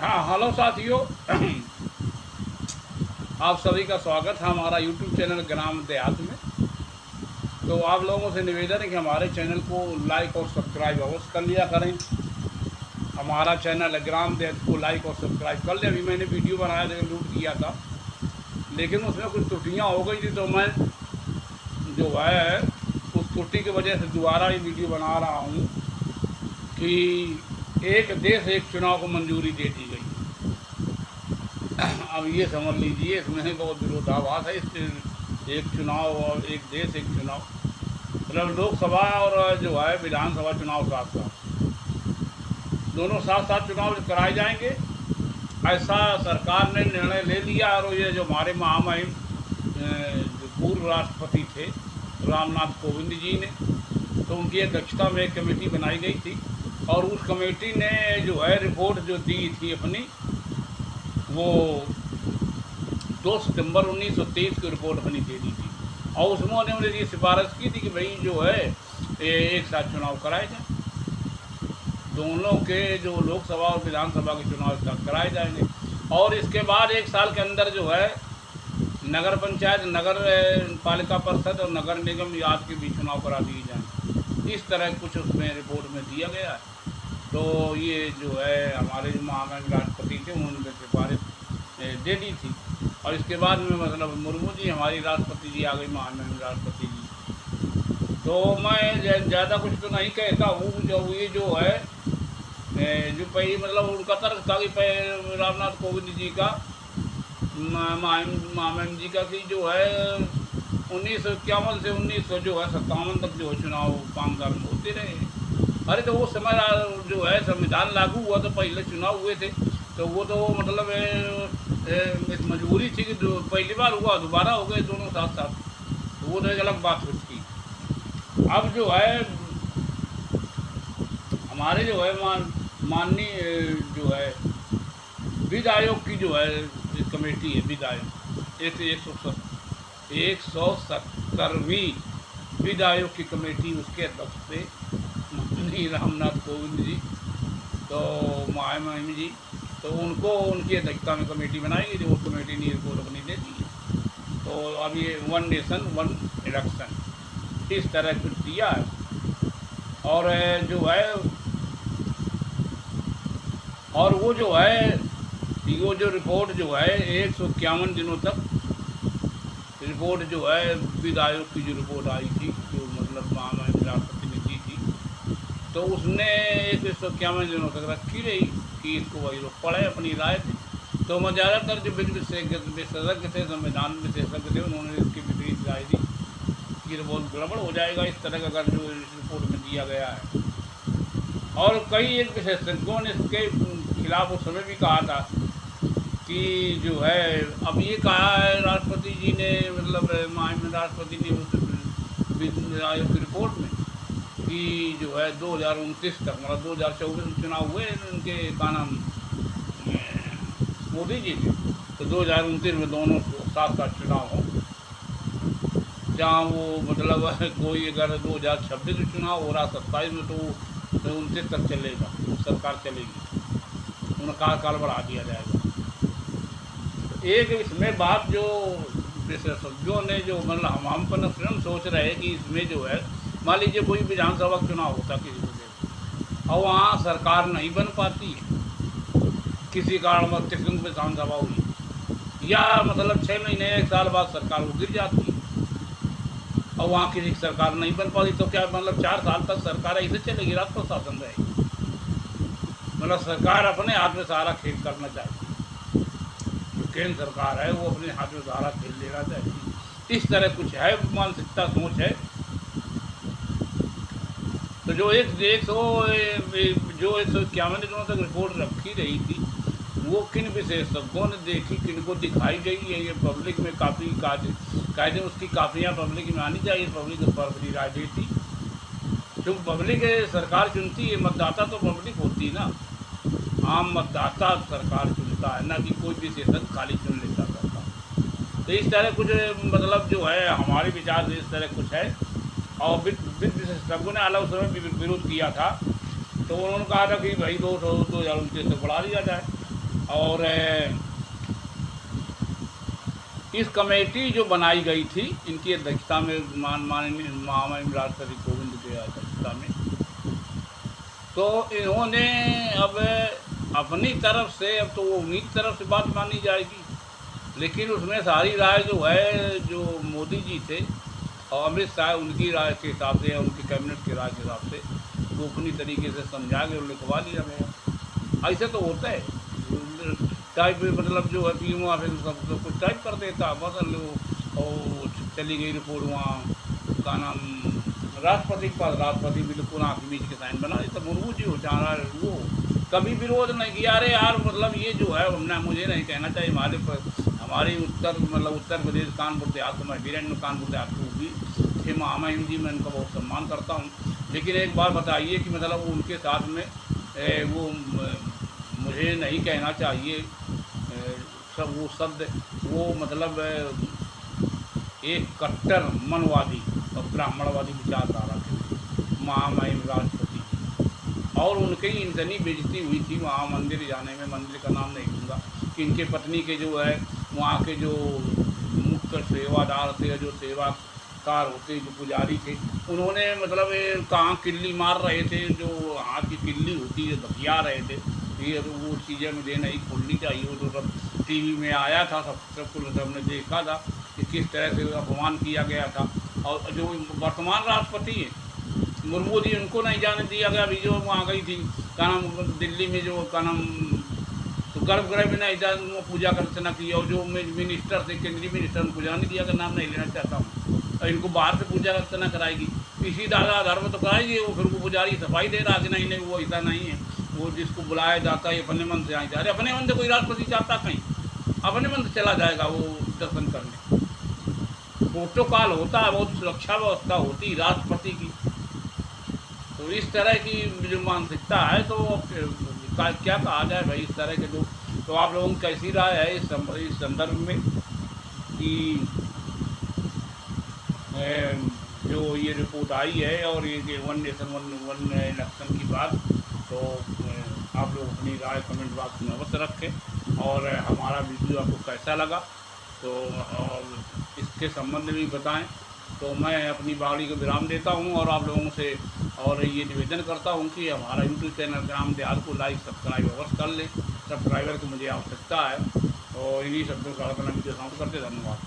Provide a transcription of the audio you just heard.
हाँ, हेलो साथियों। आप सभी का स्वागत है हमारा यूट्यूब चैनल ग्राम देहात में। तो आप लोगों से निवेदन है कि हमारे चैनल को लाइक और सब्सक्राइब अवश्य कर लिया करें। हमारा चैनल है ग्राम देहात को लाइक और सब्सक्राइब कर ले। अभी मैंने वीडियो बनाया था, लूट किया था, लेकिन उसमें कुछ त्रुटियाँ हो गई थी, तो मैं जो है उस त्रुटि की वजह से दोबारा ये वीडियो बना रहा हूँ कि एक देश एक चुनाव को मंजूरी दे दी गई। अब ये समझ लीजिए, इसमें बहुत विरोधाभास है। इस एक चुनाव और एक देश एक चुनाव, मतलब लोकसभा और जो है विधानसभा चुनाव साथ साथ, दोनों साथ साथ चुनाव कराए जाएंगे, ऐसा सरकार ने निर्णय ले लिया। और ये जो हमारे महामहिम जो पूर्व राष्ट्रपति थे रामनाथ कोविंद जी ने, तो उनकी अध्यक्षता में एक कमेटी बनाई गई थी, और उस कमेटी ने जो है रिपोर्ट जो दी थी अपनी, वो 2 सितंबर 1923 की रिपोर्ट अपनी दे दी थी। और उसमें उन्होंने ये सिफारिश की थी कि भाई जो है एक साथ चुनाव कराए जाए, दोनों के जो लोकसभा और विधानसभा के चुनाव एक साथ कराए जाएंगे, और इसके बाद 1 साल के अंदर जो है नगर पंचायत, नगर पालिका परिषद और नगर निगम आदि के भी चुनाव करा दिए जाएँ। इस तरह कुछ उसमें रिपोर्ट में दिया गया है। तो ये जो है हमारे जो महामहिम राष्ट्रपति थे उन्होंने सिफारिश दे दी थी, और इसके बाद में मतलब मुर्मू जी हमारी राष्ट्रपति जी आ गई, महामहिम राष्ट्रपति जी। तो मैं ज़्यादा कुछ तो नहीं कहता हूँ। जो ये जो है जो पहले मतलब उनका तर्क था कि रामनाथ कोविंद जी का, महामहिम जी का, कि जो है 1951 से 1957 तक जो है चुनाव 5 साल में होते रहे। अरे तो वो समय जो है संविधान लागू हुआ तो पहले चुनाव हुए थे, तो वो तो मतलब मजबूरी थी कि पहली बार हुआ, दोबारा हो गए दोनों साथ साथ, तो वो तो एक अलग बात होती। अब जो है हमारे जो है माननीय जो है वित्त आयोग की जो है कमेटी है, वित्त आयोग 170वीं वित्त आयोग की कमेटी, उसके अध्यक्ष थे माननीय रामनाथ कोविंद जी, तो महामहिम जी, तो उनको उनकी अध्यक्षता में कमेटी बनाई गई थी। वो कमेटी ने रिपोर्ट अपनी दे दी है। तो अब ये 1 नेशन 1 इलेक्शन इस तरह कुछ दिया है। और जो है और वो जो है वो जो रिपोर्ट जो है 151 दिनों तक रिपोर्ट जो है वित्त आयोग की जो रिपोर्ट आई थी, जो मतलब महामहिम राष्ट्रपति ने दी थी, तो उसने 151 दिनों तक रखी रही कि इसको वही लोग पढ़े, अपनी राय थी। तो मैं ज़्यादातर जो विशेषज्ञ थे, संविधान विशेषज्ञ थे, उन्होंने इसकी विपरीत राय दी कि बहुत गड़बड़ हो जाएगा इस तरह का अगर जो इस रिपोर्ट में दिया गया है। और कई एक विशेषज्ञों ने इसके खिलाफ उस समय भी कहा था कि जो है अब ये कहा है राष्ट्रपति जी ने, मतलब महामहिम राष्ट्रपति ने उस वित्त आयोग की रिपोर्ट में कि जो है 2029 तक, मतलब 2024 में चुनाव हुए उनके का नाम मोदी जी के, तो 2029 में दोनों साथ साथ चुनाव हों, जहाँ वो मतलब कोई अगर 2026 में चुनाव हो रहा 27 में, तो 29 तक चलेगा, सरकार चलेगी, उनका कार्यकाल बढ़ा दिया जाएगा। एक इसमें बात जो विशेषज्ञों ने जो मतलब हम पर स्वयं सोच रहे हैं कि इसमें जो है मान लीजिए कोई विधानसभा चुनाव होता किसी वजह, और वहाँ सरकार नहीं बन पाती है, किसी कारण किसी विधानसभा हुई, या मतलब 6 महीने 1 साल बाद सरकार वो गिर जाती है, और वहाँ किसी सरकार नहीं बन पाती, तो क्या मतलब 4 साल तक सरकार ऐसे चलेगी, राज प्रशासन रहेगी। मतलब सरकार अपने हाथ में सारा खेल करना चाहती है, जो केंद्र सरकार है वो अपने हाथ में सारा खेल लेना चाहती है। इस तरह कुछ है मानसिकता, सोच है। तो जो 151 दिनों तक रिपोर्ट रखी रही थी, वो किन विशेषज्ञों ने देखी, किन को दिखाई गई है, ये पब्लिक में काफ़ी कायदे उसकी काफ़ियाँ पब्लिक में आनी चाहिए, पब्लिक उस पर अपनी राय देती। जो पब्लिक सरकार चुनती है, मतदाता तो पब्लिक होती है ना, आम मतदाता सरकार चुनता है, ना कि कोई विशेषज्ञ खाली चुन लेता सरकार। तो इस तरह कुछ मतलब जो है हमारे विचार से इस तरह कुछ है। और वित्त विशेषज्ञों ने अलग समय विरोध किया था, तो उन्होंने कहा था कि भाई 2029 तक बढ़ा दिया जाए। और इस कमेटी जो बनाई गई थी इनकी अध्यक्षता में माननीय महामहिम राष्ट्रपति कोविंद की अध्यक्षता में, तो इन्होंने अब अपनी तरफ से, अब तो वो उन्हीं की तरफ से बात मानी जाएगी, लेकिन उसमें सारी राय जो है जो मोदी जी थे और अमित शाह उनकी राय के हिसाब से या उनकी कैबिनेट की राय के हिसाब से गोपनीय तरीके से समझा के और लिखवा लिया गया। ऐसे तो होता है, टाइप मतलब जो है पीएम वहाँ सब कुछ टाइप कर देता बस, और चली गई रिपोर्ट वहाँ का नाम राष्ट्रपति के पास, राष्ट्रपति बिल्कुल आँख बीच के साइन बना देता। मुर्मू जी हो चाह रहा है वो कभी विरोध नहीं किया। अरे यार मतलब ये जो है हमने, मुझे नहीं कहना चाहिए, हमारी उत्तर प्रदेश कानपुर देहात को, मैं वीरेंद्र कानपुर देहात को भी थे महामहिम जी, मैं उनका बहुत सम्मान करता हूँ, लेकिन एक बार बताइए कि मतलब उनके साथ में वो मुझे नहीं कहना चाहिए सब वो शब्द, वो मतलब एक कट्टर मनवादी और ब्राह्मणवादी विचारधारा के महामहिम राष्ट्रपति, और उनकी इतनी बेइज्जती हुई थी वहाँ मंदिर जाने में, मंदिर का नाम नहीं लूँगा, कि इनके पत्नी के जो है वहाँ के जो मुख्य सेवादार थे, जो सेवाकार होते, जो पुजारी थे, उन्होंने मतलब कहाँ किल्ली मार रहे थे, जो हाथ की किल्ली होती है धकिया रहे थे, ये वो चीज़ें मुझे नहीं खोलनी चाहिए। वो तो सब टीवी में आया था, सबने देखा था कि किस तरह से अपमान किया गया था। और जो वर्तमान राष्ट्रपति हैं मुर्मू जी, उनको नहीं जाने दिया गया। अभी जो वहाँ गई थी का नाम दिल्ली में, जो का नाम तो गर्भगृह में नहीं जान पूजा अर्चना की, और जो मिनिस्टर थे केंद्रीय मिनिस्टर, उनको जाने दिया का नाम नहीं लेना चाहता हूँ, और इनको बाहर से पूजा अर्चना कराएगी, इसी आधार में तो कराएगी। वो फिर वो पुजारी सफाई दे रहा कि नहीं नहीं वो ऐसा नहीं है, वो जिसको बुलाया जाता है अपने मन से आए। अरे अपने मन से कोई राष्ट्रपति चाहता कहीं, अपने मन से चला जाएगा वो दर्शन करने। प्रोटोकॉल होता है, बहुत सुरक्षा व्यवस्था होती है राष्ट्रपति की। तो इस तरह की जो मानसिकता है, तो क्या कहा जाए भाई, इस तरह के लोग। तो आप लोगों की कैसी राय है इस संदर्भ में कि जो ये रिपोर्ट आई है और ये वन नेशन वन इलेक्शन की बात, तो आप लोग अपनी राय कमेंट बॉक्स में अवश्य रखें, और हमारा वीडियो आपको कैसा लगा तो और इसके संबंध में भी बताएं। तो मैं अपनी बाड़ी को विराम देता हूं, और आप लोगों से और ये निवेदन करता हूं कि हमारा यूट्यूब चैनल ग्राम देहात को लाइक सब्सक्राइब अवश्य कर लें। सब्सक्राइबर की मुझे आवश्यकता है, और इन्हीं शब्दों का वीडियो समाप्त करते। धन्यवाद।